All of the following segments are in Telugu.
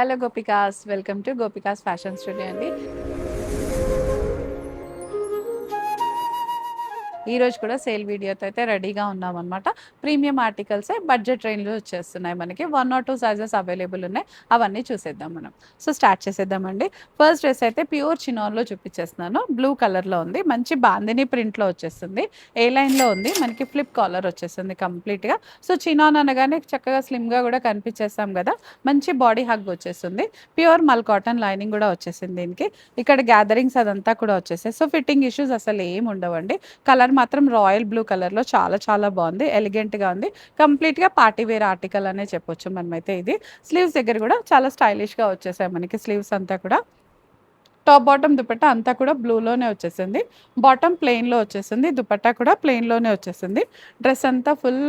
Hello gopikas, welcome to gopikas fashion studio అండి. ఈ రోజు కూడా సేల్ వీడియోతో అయితే రెడీగా ఉన్నామన్నమాట. ప్రీమియం ఆర్టికల్సే బడ్జెట్ రేంజ్లో వచ్చేస్తున్నాయి. మనకి 1 or 2 సైజెస్ అవైలబుల్ ఉన్నాయి. అవన్నీ చూసేద్దాం మనం. సో స్టార్ట్ చేసేద్దామండి. ఫస్ట్ డ్రెస్ అయితే ప్యూర్ చినాన్లో చూపించేస్తున్నాను. బ్లూ కలర్లో ఉంది, మంచి బాందిని ప్రింట్లో వచ్చేస్తుంది. ఏ లైన్లో ఉంది, మనకి ఫ్లిప్ కాలర్ వచ్చేస్తుంది కంప్లీట్గా. సో చినాన్ అనగానే చక్కగా స్లిమ్గా కూడా కనిపించేస్తాం కదా. మంచి బాడీ హగ్ వచ్చేస్తుంది. ప్యూర్ మల్ కాటన్ లైనింగ్ కూడా వచ్చేసింది దీనికి. ఇక్కడ గ్యాదరింగ్స్ అదంతా కూడా వచ్చేసాయి. సో ఫిట్టింగ్ ఇష్యూస్ అసలు ఏం ఉండవండి. కలర్ మాత్రం రాయల్ బ్లూ కలర్లో చాలా చాలా బాగుంది, ఎలిగెంట్గా ఉంది. కంప్లీట్గా పార్టీ వేర్ ఆర్టికల్ అనే చెప్పొచ్చు మనమైతే. ఇది స్లీవ్స్ దగ్గర కూడా చాలా స్టైలిష్గా వచ్చేసాయి మనకి. స్లీవ్స్ అంతా కూడా టాప్ బాటమ్ దుపట్టా అంతా కూడా బ్లూలోనే వచ్చేసింది. బాటమ్ ప్లెయిన్లో వచ్చేసింది, దుపట్టా కూడా ప్లెయిన్లోనే వచ్చేసింది. డ్రెస్ అంతా ఫుల్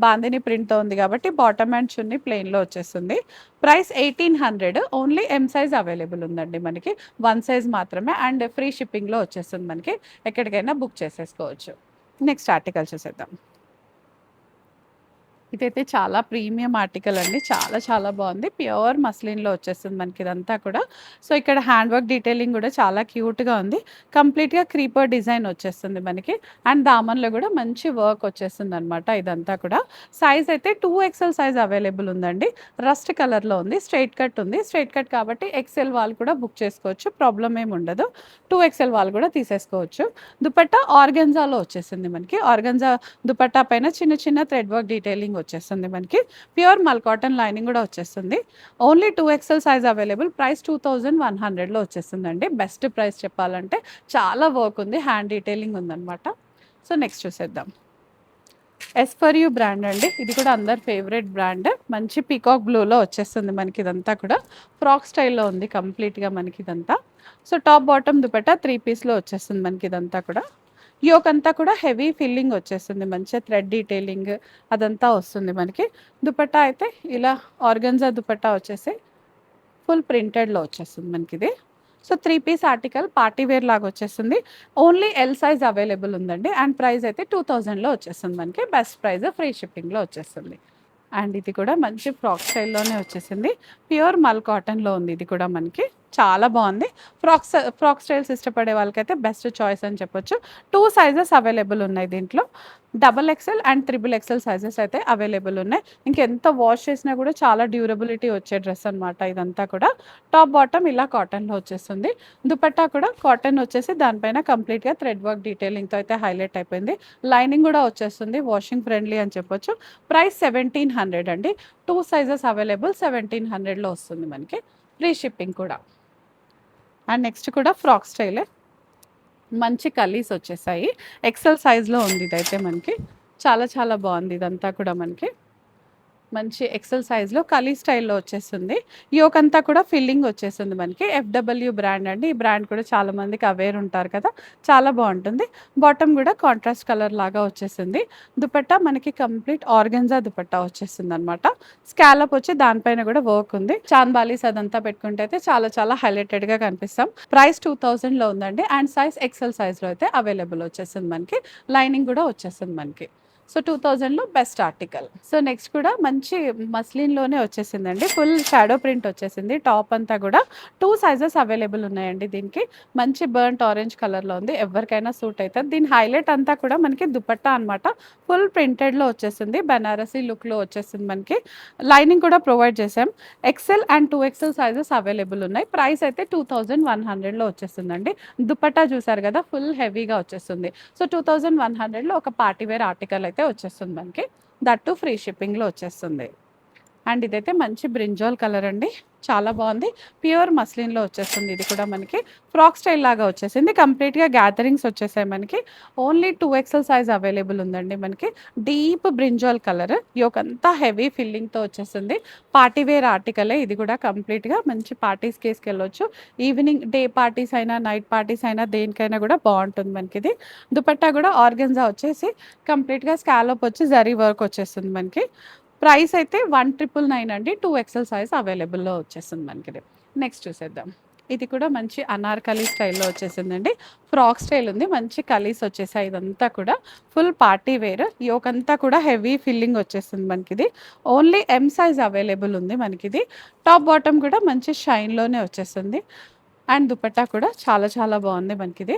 బాందిని ప్రింట్తో ఉంది కాబట్టి బాటమ్ అండ్ చున్నీ ప్లెయిన్లో వచ్చేస్తుంది. Price 1800. Only M size available ఉందండి మనకి. 1 సైజ్ మాత్రమే అండ్ ఫ్రీ షిప్పింగ్లో వచ్చేస్తుంది మనకి. ఎక్కడికైనా బుక్ చేసేసుకోవచ్చు. నెక్స్ట్ ఆర్టికల్ చూసేద్దాం. ఇదైతే చాలా ప్రీమియం ఆర్టికల్ అండి. చాలా చాలా బాగుంది. ప్యూర్ మస్లిన్లో వచ్చేస్తుంది మనకి ఇదంతా కూడా. సో ఇక్కడ హ్యాండ్ వర్క్ డీటెయిలింగ్ కూడా చాలా క్యూట్గా ఉంది. కంప్లీట్గా క్రీపర్ డిజైన్ వచ్చేస్తుంది మనకి. అండ్ దామన్లో కూడా మంచి వర్క్ వచ్చేస్తుంది అనమాట ఇదంతా కూడా. సైజ్ అయితే 2XL సైజ్ అవైలబుల్ ఉందండి. రస్ట్ కలర్లో ఉంది. స్ట్రైట్ కట్ ఉంది. స్ట్రైట్ కట్ కాబట్టి XL వాళ్ళు కూడా బుక్ చేసుకోవచ్చు, ప్రాబ్లం ఏమి ఉండదు. 2XL వాళ్ళు కూడా తీసేసుకోవచ్చు. దుపట్టా ఆర్గెన్జాలో వచ్చేసింది మనకి. ఆర్గెన్జా దుపట్టా పైన చిన్న చిన్న థ్రెడ్ వర్క్ డీటెయిలింగ్ వచ్చేస్తుంది మనకి. ప్యూర్ మల్ కాటన్ లైనింగ్ కూడా వచ్చేస్తుంది. Only 2XL size available. Price 2100లో వచ్చేస్తుందండి. బెస్ట్ ప్రైస్ చెప్పాలంటే. చాలా వర్క్ ఉంది, హ్యాండ్ డీటెయిలింగ్ ఉందన్నమాట. సో నెక్స్ట్ చూసేద్దాం. ఎస్ఫర్యూ బ్రాండ్ అండి. ఇది కూడా అందరు ఫేవరెట్ బ్రాండ్. మంచి పీకాక్ బ్లూలో వచ్చేస్తుంది మనకి ఇదంతా కూడా. ఫ్రాక్ స్టైల్లో ఉంది కంప్లీట్గా మనకి ఇదంతా. సో టాప్ బాటమ్ దుపట్టా 3 పీస్లో వచ్చేస్తుంది మనకి ఇదంతా కూడా. యోక్ అంతా కూడా హెవీ ఫిల్లింగ్ వచ్చేస్తుంది, మంచిగా థ్రెడ్ డీటెయిలింగ్ అదంతా వస్తుంది మనకి. దుపట్టా అయితే ఇలా ఆర్గన్జా దుపట్టా వచ్చేసి ఫుల్ ప్రింటెడ్లో వచ్చేస్తుంది మనకి ఇది. So 3 piece article party wear లాగా వచ్చేస్తుంది. ఓన్లీ ఎల్ సైజ్ అవైలబుల్ ఉందండి. అండ్ ప్రైస్ అయితే 2000లో వచ్చేస్తుంది మనకి. బెస్ట్ ప్రైస్, ఫ్రీ షిప్పింగ్లో వచ్చేస్తుంది. అండ్ ఇది కూడా మంచి ఫ్రాక్ స్టైల్లోనే వచ్చేసింది. ప్యూర్ మల్ కాటన్లో ఉంది ఇది కూడా మనకి. చాలా బాగుంది. ఫ్రాక్ స్టైల్స్ ఇష్టపడే వాళ్ళకైతే బెస్ట్ చాయిస్ అని చెప్పొచ్చు. 2 సైజెస్ అవైలబుల్ ఉన్నాయి దీంట్లో. XXL అండ్ XXL సైజెస్ అయితే అవైలబుల్ ఉన్నాయి. ఇంకెంత వాష్ చేసినా కూడా చాలా డ్యూరబిలిటీ వచ్చే డ్రెస్ అనమాట ఇదంతా కూడా. టాప్ బాటమ్ ఇలా కాటన్లో వచ్చేస్తుంది. దుపట్టా కూడా కాటన్ వచ్చేసి దానిపైన కంప్లీట్గా థ్రెడ్ వర్క్ డీటెయిలింగ్తో అయితే హైలైట్ అయిపోయింది. లైనింగ్ కూడా వచ్చేస్తుంది, వాషింగ్ ఫ్రెండ్లీ అని చెప్పొచ్చు. ప్రైస్ 1700 అండి. 2 సైజెస్ అవైలబుల్. 1700లో వస్తుంది మనకి. ఫ్రీ షిప్పింగ్ కూడా. అండ్ నెక్స్ట్ కూడా ఫ్రాక్ స్టైలే. మంచి కలీస్ వచ్చేసాయి. XL సైజ్లో ఉంది ఇదైతే మనకి. చాలా చాలా బాగుంది ఇదంతా కూడా మనకి. మంచి ఎక్సెల్ సైజ్లో కలీ స్టైల్లో వచ్చేస్తుంది. యోక్ అంతా కూడా ఫిల్లింగ్ వచ్చేస్తుంది మనకి. FW బ్రాండ్ అండి. ఈ బ్రాండ్ కూడా చాలా మందికి అవేర్ ఉంటారు కదా. చాలా బాగుంటుంది. బాటమ్ కూడా కాంట్రాస్ట్ కలర్ లాగా వచ్చేసింది. దుపట్టా మనకి కంప్లీట్ ఆర్గెన్జా దుపట్టా వచ్చేస్తుంది అనమాట. స్కాలప్ వచ్చి దానిపైన కూడా వర్క్ ఉంది. చాంబాలీస్ అదంతా పెట్టుకుంటే అయితే చాలా చాలా హైలైటెడ్గా కనిపిస్తాం. ప్రైస్ 2000లో ఉందండి. అండ్ సైజ్ XL సైజ్లో అయితే అవైలబుల్ వచ్చేస్తుంది మనకి. లైనింగ్ కూడా వచ్చేస్తుంది మనకి. సో 2000లో బెస్ట్ ఆర్టికల్. సో నెక్స్ట్ కూడా మంచి మస్లిన్లోనే వచ్చేసిందండి. ఫుల్ షాడో ప్రింట్ వచ్చేసింది. టాప్ అంతా కూడా 2 సైజెస్ అవైలబుల్ ఉన్నాయండి దీనికి. మంచి బర్న్ట్ ఆరెంజ్ కలర్లో ఉంది. ఎవరికైనా సూట్ అవుతుంది. దీని హైలైట్ అంతా కూడా మనకి దుపట్టా అనమాట. ఫుల్ ప్రింటెడ్లో వచ్చేసింది. బనారసీ లుక్లో వచ్చేసింది మనకి. లైనింగ్ కూడా ప్రొవైడ్ చేసాం. XL and 2XL sizes available ఉన్నాయి. ప్రైస్ అయితే 2100లో వచ్చేస్తుందండి. దుపట్టా చూసారు కదా, ఫుల్ హెవీగా వచ్చేస్తుంది. సో 2100లో ఒక పార్టీవేర్ ఆర్టికల్ అయితే వచ్చేస్తుంది మనకి. దట్టు ఫ్రీ షిప్పింగ్లో వచ్చేస్తుంది. అండ్ ఇదైతే మంచి బ్రింజాల్ కలర్ అండి. చాలా బాగుంది. ప్యూర్ మస్లిన్లో వచ్చేస్తుంది. ఇది కూడా మనకి ఫ్రాక్ స్టైల్ లాగా వచ్చేసింది. కంప్లీట్గా గ్యాదరింగ్స్ వచ్చేసాయి మనకి. ఓన్లీ 2XL సైజ్ అవైలబుల్ ఉందండి మనకి. Deep brinjal colour. యోక్ అంతా హెవీ ఫిల్లింగ్తో వచ్చేసింది. పార్టీవేర్ ఆర్టికలే ఇది కూడా. కంప్లీట్గా మంచి పార్టీస్కి వేసుకెళ్ళొచ్చు. ఈవినింగ్ డే పార్టీస్ అయినా నైట్ పార్టీస్ అయినా దేనికైనా కూడా బాగుంటుంది మనకి ఇది. దుపట్టా కూడా ఆర్గెన్జా వచ్చేసి కంప్లీట్గా స్కాలప్ వచ్చి జరీ వర్క్ వచ్చేస్తుంది మనకి. ప్రైస్ అయితే 1999 అండి. 2XL సైజ్ అవైలబుల్లో వచ్చేస్తుంది మనకి. నెక్స్ట్ చూసేద్దాం. ఇది కూడా మంచి అనార్కలి స్టైల్‌లో వచ్చేసిందండి. ఫ్రాక్ స్టైల్ ఉంది. మంచి కలీస్ వచ్చేసాయి ఇదంతా కూడా. Full party wear. యోకంతా కూడా హెవీ ఫిల్లింగ్ వచ్చేస్తుంది మనకిది. ఓన్లీ ఎమ్ సైజ్ అవైలబుల్ ఉంది మనకిది. టాప్ బాటమ్ కూడా మంచి షైన్‌లోనే వచ్చేస్తుంది. అండ్ దుపట్టా కూడా చాలా చాలా బాగుంది మనకిది.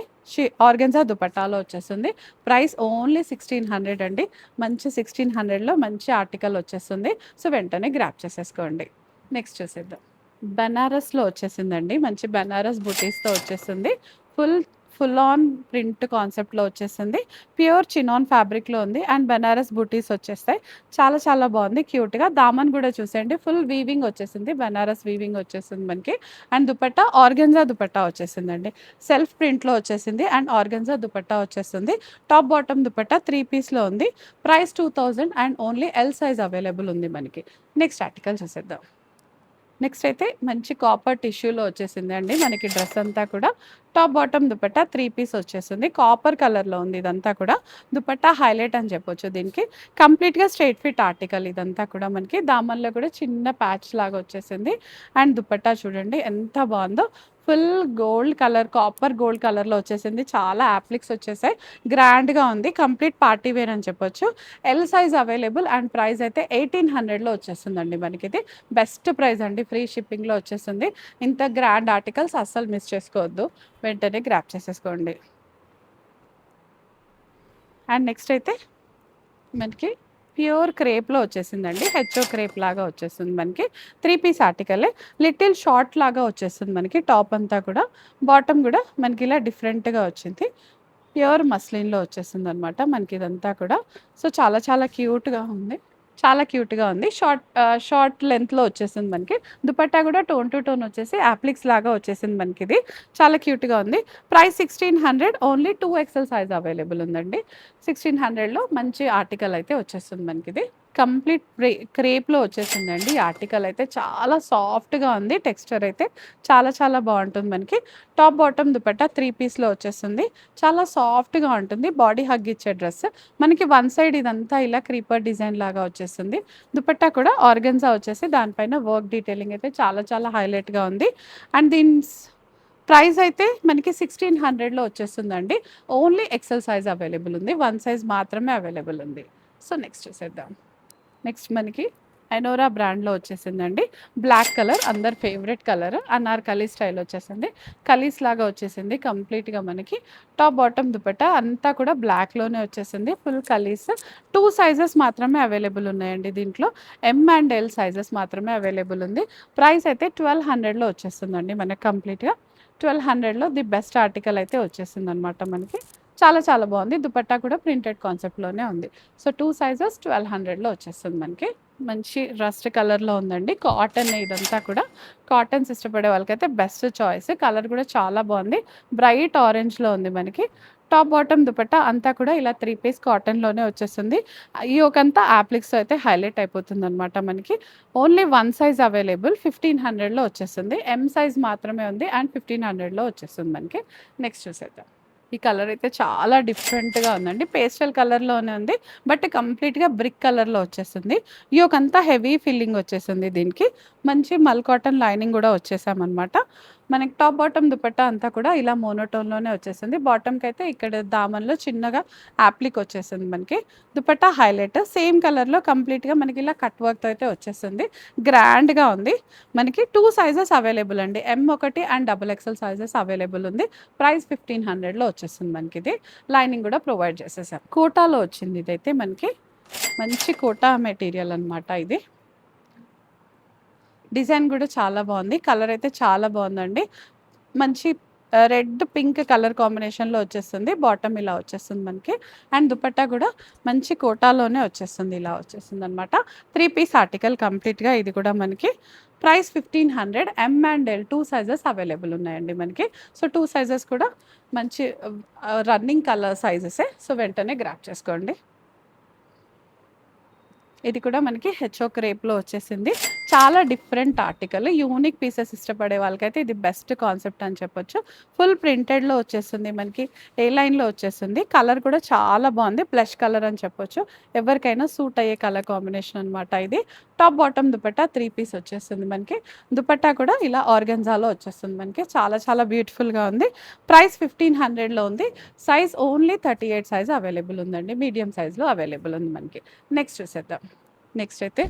ఆర్గెన్జా దుపట్టాలో వచ్చేస్తుంది. ప్రైస్ ఓన్లీ 1600 అండి. మంచి 1600లో మంచి ఆర్టికల్ వచ్చేస్తుంది. సో, వెంటనే గ్రాబ్ చేసేసుకోండి. నెక్స్ట్ చూసేద్దాం. బెనారస్‌లో వచ్చేసిందండి. మంచి బెనారస్ బుటీస్‌తో వచ్చేసింది. ఫుల్ ఫుల్ ఆన్ ప్రింట్ కాన్సెప్ట్‌లో వచ్చేసింది. ప్యూర్ చినాన్ ఫ్యాబ్రిక్‌లో ఉంది. అండ్ బెనారస్ బుటీస్ వచ్చేస్తాయి. చాలా చాలా బాగుంది క్యూట్‌గా. దామన్ కూడా చూసేయండి. ఫుల్ వీవింగ్ వచ్చేసింది. బెనారస్ వీవింగ్ వచ్చేసింది మనకి. అండ్ దుపట్టా ఆర్గెన్జా దుపట్టా వచ్చేసిందండి. సెల్ఫ్ ప్రింట్‌లో వచ్చేసింది. అండ్ ఆర్గెన్జా దుపట్టా వచ్చేస్తుంది. టాప్ బాటమ్ దుపట్టా 3 పీస్‌లో ఉంది. Price 2000 and only L size available ఉంది మనకి. నెక్స్ట్ ఆర్టికల్ చూసేద్దాం. నెక్స్ట్ అయితే మంచి కాపర్ టిష్యూలో వచ్చేసిందండి మనకి డ్రెస్ అంతా కూడా. టాప్ బాటమ్ దుపట్టా 3 పీస్ వచ్చేసింది. కాపర్ కలర్‌లో ఉంది ఇదంతా కూడా. దుపట్టా హైలైట్ అని చెప్పొచ్చు దీనికి. కంప్లీట్‌గా స్ట్రెయిట్ ఫిట్ ఆర్టికల్ ఇదంతా కూడా మనకి. దామన్‌లో కూడా చిన్న ప్యాచ్ లాగా వచ్చేసింది. అండ్ దుపట్టా చూడండి ఎంత బాగుందో. Full gold colour, copper gold కలర్‌లో వచ్చేసింది. చాలా యాప్లిక్స్ వచ్చేసాయి. గ్రాండ్‌గా ఉంది. కంప్లీట్ పార్టీ వేర్ అని చెప్పొచ్చు. L size available and price అయితే 1800లో వచ్చేస్తుందండి మనకిది. బెస్ట్ ప్రైస్ అండి. ఫ్రీ షిప్పింగ్‌లో వచ్చేస్తుంది. ఇంత గ్రాండ్ ఆర్టికల్స్ అస్సలు మిస్ చేసుకోవద్దు. వెంటనే గ్రాబ్ చేసేసుకోండి. అండ్ నెక్స్ట్ అయితే మనకి ప్యూర్ క్రేప్‌లో వచ్చేసిందండి. హెచ్‌ఓ క్రేప్ లాగా వచ్చేస్తుంది మనకి. 3 పీస్ ఆర్టికలే. లిటిల్ షార్ట్ లాగా వచ్చేస్తుంది మనకి టాప్ అంతా కూడా. బాటమ్ కూడా మనకి ఇలా డిఫరెంట్‌గా వచ్చింది. ప్యూర్ మస్లిన్‌లో వచ్చేసిందనమాట మనకి ఇదంతా కూడా. సో, చాలా చాలా క్యూట్‌గా ఉంది. చాలా క్యూట్‌గా ఉంది. షార్ట్ లెంగ్త్‌లో వచ్చేసింది మనకి. దుపట్టా కూడా టోన్ టు టోన్ వచ్చేసి అప్లిక్స్ లాగా వచ్చేసింది మనకిది. చాలా క్యూట్‌గా ఉంది. Price 1600 only 2 XL size available ఉందండి. 1600లో మంచి ఆర్టికల్ అయితే వచ్చేస్తుంది మనకిది. కంప్లీట్ క్రేప్‌లో వచ్చేసిందండి. ఈ ఆర్టికల్ అయితే చాలా సాఫ్ట్‌గా ఉంది. టెక్స్చర్ అయితే చాలా చాలా బావుంటుంది మనకి. టాప్ బాటమ్ దుపట్టా 3 పీస్‌లో వచ్చేస్తుంది. చాలా సాఫ్ట్‌గా ఉంటుంది. బాడీ హగ్ ఇచ్చే డ్రెస్. మనకి వన్ సైడ్ ఇదంతా ఇలా క్రీపర్ డిజైన్ లాగా వచ్చేస్తుంది. దుపట్టా కూడా ఆర్గన్జా వచ్చేసి దానిపైన వర్క్ డీటెయిలింగ్ అయితే చాలా చాలా హైలైట్‌గా ఉంది. అండ్ దీని ప్రైస్ అయితే మనకి 1600లో వచ్చేస్తుందండి. ఓన్లీ ఎక్సెల్ సైజ్ అవైలబుల్ ఉంది. వన్ సైజ్ మాత్రమే అవైలబుల్ ఉంది. సో, నెక్స్ట్ చూసేద్దాం. నెక్స్ట్ మనకి ఎనోరా బ్రాండ్‌లో వచ్చేసిందండి. బ్లాక్ కలర్ అందరి ఫేవరెట్ కలర్. అనార్కలి స్టైల్ వచ్చేసింది. కలీస్ లాగా వచ్చేసింది కంప్లీట్‌గా మనకి. టాప్ బాటమ్ దుపట్టా అంతా కూడా బ్లాక్‌లోనే వచ్చేసింది. ఫుల్ కలీస్. 2 సైజెస్ మాత్రమే అవైలబుల్ ఉన్నాయండి దీంట్లో. ఎమ్ అండ్ ఎల్ సైజెస్ మాత్రమే అవైలబుల్ ఉంది. ప్రైస్ అయితే 1200లో వచ్చేస్తుందండి మనకి కంప్లీట్‌గా. 1200లో ది బెస్ట్ ఆర్టికల్ అయితే వచ్చేసిందనమాట మనకి. చాలా చాలా బాగుంది. దుపట్టా కూడా ప్రింటెడ్ కాన్సెప్ట్‌లోనే ఉంది. సో, 2 సైజెస్ 1200లో వచ్చేస్తుంది మనకి. మంచి రస్ట్ కలర్‌లో ఉందండి. కాటన్ ఇదంతా కూడా. కాటన్స్ ఇష్టపడే వాళ్ళకైతే బెస్ట్ చాయిస్. కలర్ కూడా చాలా బాగుంది. బ్రైట్ ఆరెంజ్‌లో ఉంది మనకి. టాప్ బాటమ్ దుపట్టా అంతా కూడా ఇలా 3 పీస్ కాటన్‌లోనే వచ్చేస్తుంది. ఈ ఒకంతా యాప్లిక్స్‌తో అయితే హైలైట్ అయిపోతుందనమాట మనకి. ఓన్లీ వన్ సైజ్ అవైలబుల్ 1500లో వచ్చేస్తుంది. ఎమ్ సైజ్ మాత్రమే ఉంది అండ్ 1500లో వచ్చేస్తుంది మనకి. నెక్స్ట్ చూసేద్దాం. ఈ కలర్ అయితే చాలా డిఫరెంట్‌గా ఉందండి. పేస్టల్ కలర్‌లోనే ఉంది. బట్ కంప్లీట్‌గా బ్రిక్ కలర్‌లో వచ్చేస్తుంది. యోకంతా హెవీ ఫిల్లింగ్ వచ్చేసింది దీనికి. మంచి మల్ కాటన్ లైనింగ్ కూడా వచ్చేసామనమాట. మనకి టాప్ బాటమ్ దుపట్టా అంతా కూడా ఇలా మోనోటోన్‌లోనే వచ్చేసింది. బాటమ్‌కైతే ఇక్కడ దామన్‌లో చిన్నగా యాప్లిక్ వచ్చేసింది మనకి. దుపట్టా హైలైట్. సేమ్ కలర్‌లో కంప్లీట్‌గా మనకి ఇలా కట్ వర్క్‌తో అయితే వచ్చేసింది. గ్రాండ్‌గా ఉంది. మనకి 2 సైజెస్ అవైలబుల్ అండి. ఎమ్ ఒకటి and double XL sizes available ఉంది. ప్రైస్ 1500లో వచ్చేస్తుంది మనకిది. లైనింగ్ కూడా ప్రొవైడ్ చేసేసాం. కోటాలో వచ్చింది ఇదైతే మనకి. మంచి కోటా మెటీరియల్ అనమాట ఇది. డిజైన్ కూడా చాలా బాగుంది. కలర్ అయితే చాలా బాగుందండి. మంచి రెడ్, పింక్ కలర్ కాంబినేషన్‌లో వచ్చేస్తుంది. బాటమ్ ఇలా వచ్చేస్తుంది మనకి. అండ్ దుపట్టా కూడా మంచి కోటాలోనే వచ్చేస్తుంది. ఇలా వచ్చేస్తుందనమాట. 3 పీస్ ఆర్టికల్ కంప్లీట్‌గా ఇది కూడా మనకి. Price 1500 M and L 2 sizes available ఉన్నాయండి మనకి. సో, 2 సైజెస్ కూడా మంచి రన్నింగ్ కలర్ సైజెసే. సో, వెంటనే గ్రాబ్ చేసుకోండి. ఇది కూడా మనకి హెచ్ఓ క్రేప్‌లో వచ్చేసింది. చాలా డిఫరెంట్ ఆర్టికల్. యూనిక్ పీసెస్ ఇష్టపడే వాళ్ళకైతే ఇది బెస్ట్ కాన్సెప్ట్ అని చెప్పొచ్చు. ఫుల్ ప్రింటెడ్‌లో వచ్చేస్తుంది మనకి. ఏ లైన్‌లో వచ్చేస్తుంది. కలర్ కూడా చాలా బావుంది. బ్లష్ కలర్ అని చెప్పొచ్చు. ఎవరికైనా సూట్ అయ్యే కలర్ కాంబినేషన్ అనమాట ఇది. టాప్ బాటమ్ దుపట్టా 3 పీస్ వచ్చేస్తుంది మనకి. దుపట్టా కూడా ఇలా ఆర్గన్జాలో వచ్చేస్తుంది మనకి. చాలా చాలా బ్యూటిఫుల్‌గా ఉంది. ప్రైస్ 1500లో ఉంది. సైజ్ ఓన్లీ 38 సైజ్ అవైలబుల్ ఉందండి. మీడియం సైజ్‌లో అవైలబుల్ ఉంది మనకి. నెక్స్ట్ చూసేద్దాం. నెక్స్ట్ అయితే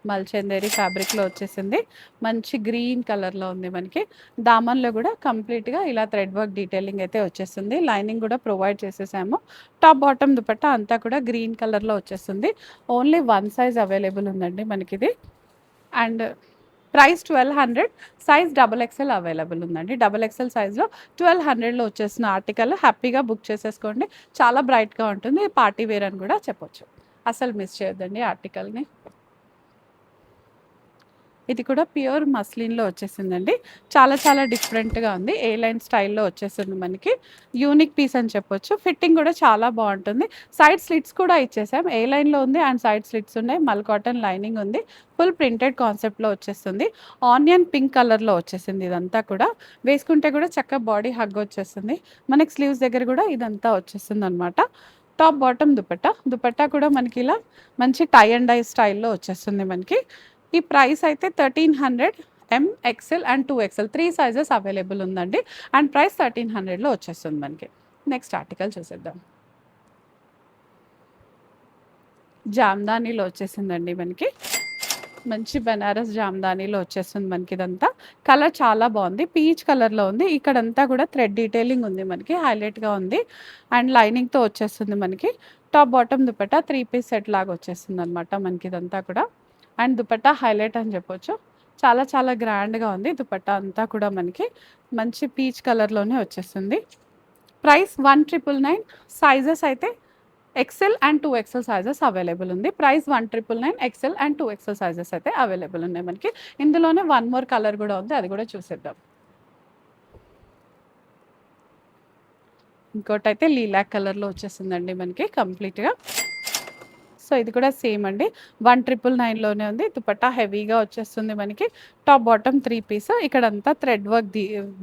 మల్చందేరి ఫ్యాబ్రిక్‌లో వచ్చేసింది. మంచి గ్రీన్ కలర్‌లో ఉంది మనకి. దామన్‌లో కూడా కంప్లీట్‌గా ఇలా థ్రెడ్ వర్క్ డీటెయిలింగ్ అయితే వచ్చేసింది. లైనింగ్ కూడా ప్రొవైడ్ చేసేసాము. టాప్ బాటమ్ దుపట్టా అంతా కూడా గ్రీన్ కలర్‌లో వచ్చేస్తుంది. ఓన్లీ 1 సైజ్ అవైలబుల్ ఉందండి మనకిది. And price 1200, size double XL available ఉందండి. డబుల్ ఎక్స్ఎల్ సైజ్‌లో 1200లో వచ్చేసిన ఆర్టికల్ హ్యాపీగా బుక్ చేసేసుకోండి. చాలా బ్రైట్‌గా ఉంటుంది. పార్టీ వేర్ అని కూడా చెప్పొచ్చు. అసలు మిస్ చేయొద్దండి ఆర్టికల్‌ని. ఇది కూడా ప్యూర్ మస్లిన్‌లో వచ్చేసిందండి. చాలా చాలా డిఫరెంట్‌గా ఉంది. ఏ లైన్ స్టైల్‌లో వచ్చేసింది మనకి. యూనిక్ పీస్ అని చెప్పొచ్చు. ఫిట్టింగ్ కూడా చాలా బావుంటుంది. సైడ్ స్లిట్స్ కూడా ఇచ్చేసాం. ఏ లైన్‌లో ఉంది అండ్ సైడ్ స్లిట్స్ ఉన్నాయి. మల్ కాటన్ లైనింగ్ ఉంది. ఫుల్ ప్రింటెడ్ కాన్సెప్ట్‌లో వచ్చేస్తుంది. ఆనియన్ పింక్ కలర్‌లో వచ్చేసింది ఇదంతా కూడా. వేసుకుంటే కూడా చక్కగా బాడీ హగ్ వచ్చేస్తుంది. మనకి స్లీవ్స్ దగ్గర కూడా ఇదంతా వచ్చేస్తుందనమాట. Top bottom dupatta. దుపట్టా కూడా మనకి ఇలా మంచి టై అండ్ డై స్టైల్‌లో వచ్చేస్తుంది మనకి. ఈ ప్రైస్ అయితే 1300, XL and 2XL 3 sizes available ఉందండి. అండ్ ప్రైస్ 1300లో వచ్చేస్తుంది మనకి. నెక్స్ట్ ఆర్టికల్ చూసేద్దాం. జామ్దానీలో వచ్చేసిందండి మనకి. మంచి బెనారస్ జామ్దానీలో వచ్చేస్తుంది మనకి ఇదంతా. కలర్ చాలా బాగుంది. పీచ్ కలర్‌లో ఉంది. ఇక్కడంతా కూడా థ్రెడ్ డీటెయిలింగ్ ఉంది మనకి. హైలైట్‌గా ఉంది. అండ్ లైనింగ్‌తో వచ్చేస్తుంది మనకి. Top bottom dupatta 3 piece set లాగా వచ్చేస్తుందనమాట మనకి ఇదంతా కూడా. అండ్ దుపట్టా హైలైట్ అని చెప్పొచ్చు. చాలా చాలా గ్రాండ్‌గా ఉంది. దుపట్టా అంతా కూడా మనకి మంచి పీచ్ కలర్‌లోనే వచ్చేస్తుంది. ప్రైస్ 1999, సైజెస్ అయితే XL and 2XL sizes available ఉంది. Price 1999, XL and 2XL sizes అయితే అవైలబుల్ ఉన్నాయి మనకి. ఇందులోనే వన్ మోర్ కలర్ కూడా ఉంది. అది కూడా చూసేద్దాం. ఇంకోటైతే లీలాక్ కలర్‌లో వచ్చేసిందండి మనకి కంప్లీట్‌గా. సో ఇది కూడా సేమ్ అండి. 1999లోనే ఉంది. దుపట్టా హెవీగా వచ్చేస్తుంది మనకి. Top bottom 3 piece. ఇక్కడంతా థ్రెడ్ వర్క్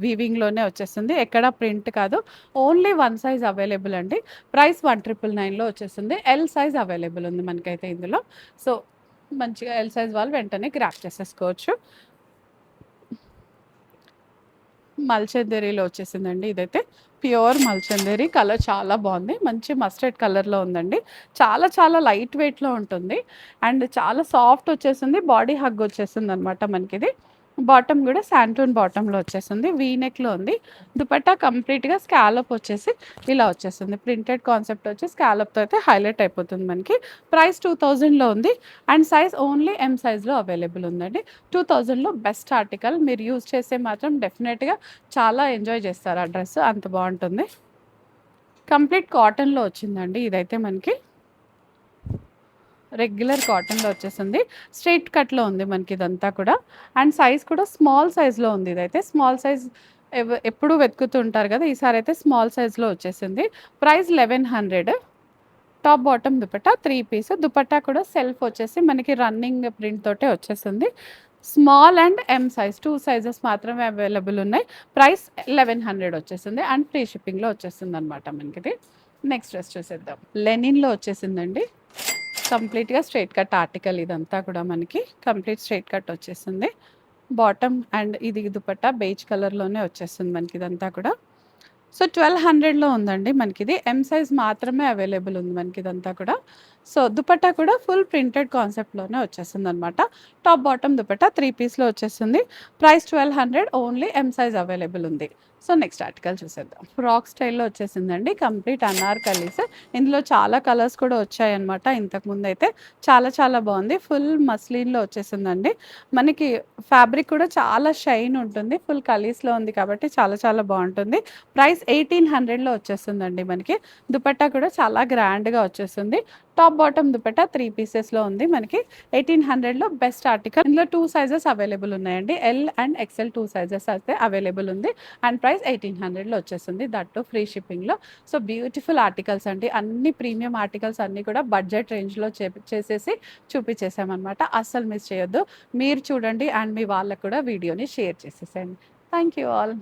వీవింగ్‌లోనే వచ్చేస్తుంది. ఎక్కడ ప్రింట్ కాదు. ఓన్లీ 1 సైజ్ అవైలబుల్ అండి. ప్రైస్ 1999లో వచ్చేస్తుంది. ఎల్ సైజ్ అవైలబుల్ ఉంది మనకైతే ఇందులో. సో మంచిగా ఎల్ సైజ్ వాళ్ళు వెంటనే గ్రాబ్ చేసేసుకోవచ్చు. మల్చందేరిలో వచ్చేసిందండి ఇదైతే. ప్యూర్ మల్చందేరి. కలర్ చాలా బాగుంది. మంచి మస్టర్డ్ కలర్‌లో ఉందండి. చాలా చాలా లైట్ వెయిట్‌లో ఉంటుంది. అండ్ చాలా సాఫ్ట్ వచ్చేసింది. బాడీ హగ్ వచ్చేసిందనమాట మనకిది. బాటమ్ కూడా శాంటూన్ బాటమ్‌లో వచ్చేసింది. వీ నెక్‌లో ఉంది. దుపట్టా కంప్లీట్‌గా స్కాలప్ వచ్చేసి ఇలా వచ్చేస్తుంది. ప్రింటెడ్ కాన్సెప్ట్ వచ్చి స్కాలప్‌తో అయితే హైలైట్ అయిపోతుంది మనకి. ప్రైస్ 2000లో ఉంది. అండ్ సైజ్ ఓన్లీ ఎం సైజ్‌లో అవైలబుల్ ఉందండి. 2000లో బెస్ట్ ఆర్టికల్. మీరు యూజ్ చేస్తే మాత్రం డెఫినెట్‌గా చాలా ఎంజాయ్ చేస్తారు ఆ డ్రెస్. అంత బాగుంటుంది. కంప్లీట్ కాటన్‌లో వచ్చిందండి ఇదైతే మనకి. రెగ్యులర్ కాటన్‌లో వచ్చేసింది. స్ట్రెయిట్ కట్‌లో ఉంది మనకి ఇదంతా కూడా. అండ్ సైజ్ కూడా స్మాల్ సైజ్‌లో ఉంది ఇదైతే. స్మాల్ సైజ్ ఎప్పుడూ వెతుకుతూ ఉంటారు కదా! ఈసారి అయితే స్మాల్ సైజ్‌లో వచ్చేసింది. Price 1100. Top bottom dupatta 3 piece. Dupatta కూడా సెల్ఫ్ వచ్చేసి మనకి రన్నింగ్ ప్రింట్ తోటే వచ్చేసింది. Small and M size 2 sizes మాత్రమే అవైలబుల్ ఉన్నాయి. ప్రైస్ 1100 వచ్చేసింది. అండ్ ఫ్రీ షిప్పింగ్‌లో వచ్చేసిందనమాట మనకిది. నెక్స్ట్ డ్రెస్ చూసేద్దాం. లెనిన్‌లో వచ్చేసిందండి. కంప్లీట్‌గా స్ట్రెయిట్ కట్ ఆర్టికల్ ఇదంతా కూడా మనకి. కంప్లీట్ స్ట్రెయిట్ కట్ వచ్చేసింది. బాటమ్ అండ్ ఇది దుపట్టా బేజ్ కలర్‌లోనే వచ్చేస్తుంది మనకిదంతా కూడా. సో 1200లో ఉందండి మనకిది. ఎం సైజ్ మాత్రమే అవైలబుల్ ఉంది మనకిదంతా కూడా. సో దుపట్టా కూడా ఫుల్ ప్రింటెడ్ కాన్సెప్ట్‌లోనే వచ్చేసిందనమాట. టాప్ బాటమ్ దుపట్టా 3 పీస్‌లో వచ్చేసింది. Price 1200, only M size available ఉంది. సో నెక్స్ట్ ఆర్టికల్ చూసేద్దాం. ఫ్రాక్ స్టైల్‌లో వచ్చేసిందండి. కంప్లీట్ అనార్కలీస్. ఇందులో చాలా కలర్స్ కూడా వచ్చాయన్నమాట ఇంతకుముందైతే. చాలా చాలా బాగుంది. ఫుల్ మస్లిన్‌లో వచ్చేసిందండి. మనకి ఫ్యాబ్రిక్ కూడా చాలా షైన్ ఉంటుంది. ఫుల్ కలీస్‌లో ఉంది కాబట్టి చాలా చాలా బాగుంటుంది. ప్రైస్ 1800లో వచ్చేస్తుందండి మనకి. దుపట్టా కూడా చాలా గ్రాండ్‌గా వచ్చేస్తుంది. టాప్ బాటమ్ దుపట్టా 3 పీసెస్‌లో ఉంది మనకి. 1800లో బెస్ట్ ఆర్టికల్. ఇందులో 2 సైజెస్ అవైలబుల్ ఉన్నాయండి. ఎల్ అండ్ ఎక్స్ఎల్ 2 సైజెస్ అయితే అవైలబుల్ ఉంది. అండ్ ప్రైస్ 1800లో వచ్చేస్తుంది. దట్ టూ ఫ్రీ షిప్పింగ్‌లో. సో బ్యూటిఫుల్ ఆర్టికల్స్ అండి. అన్ని ప్రీమియం ఆర్టికల్స్ అన్నీ కూడా బడ్జెట్ రేంజ్‌లో చేసేసి చూపించేసామనమాట. అస్సలు మిస్ చేయొద్దు. మీరు చూడండి అండ్ మీ వాళ్ళకి కూడా వీడియోని షేర్ చేసేసేయండి. Thank you all.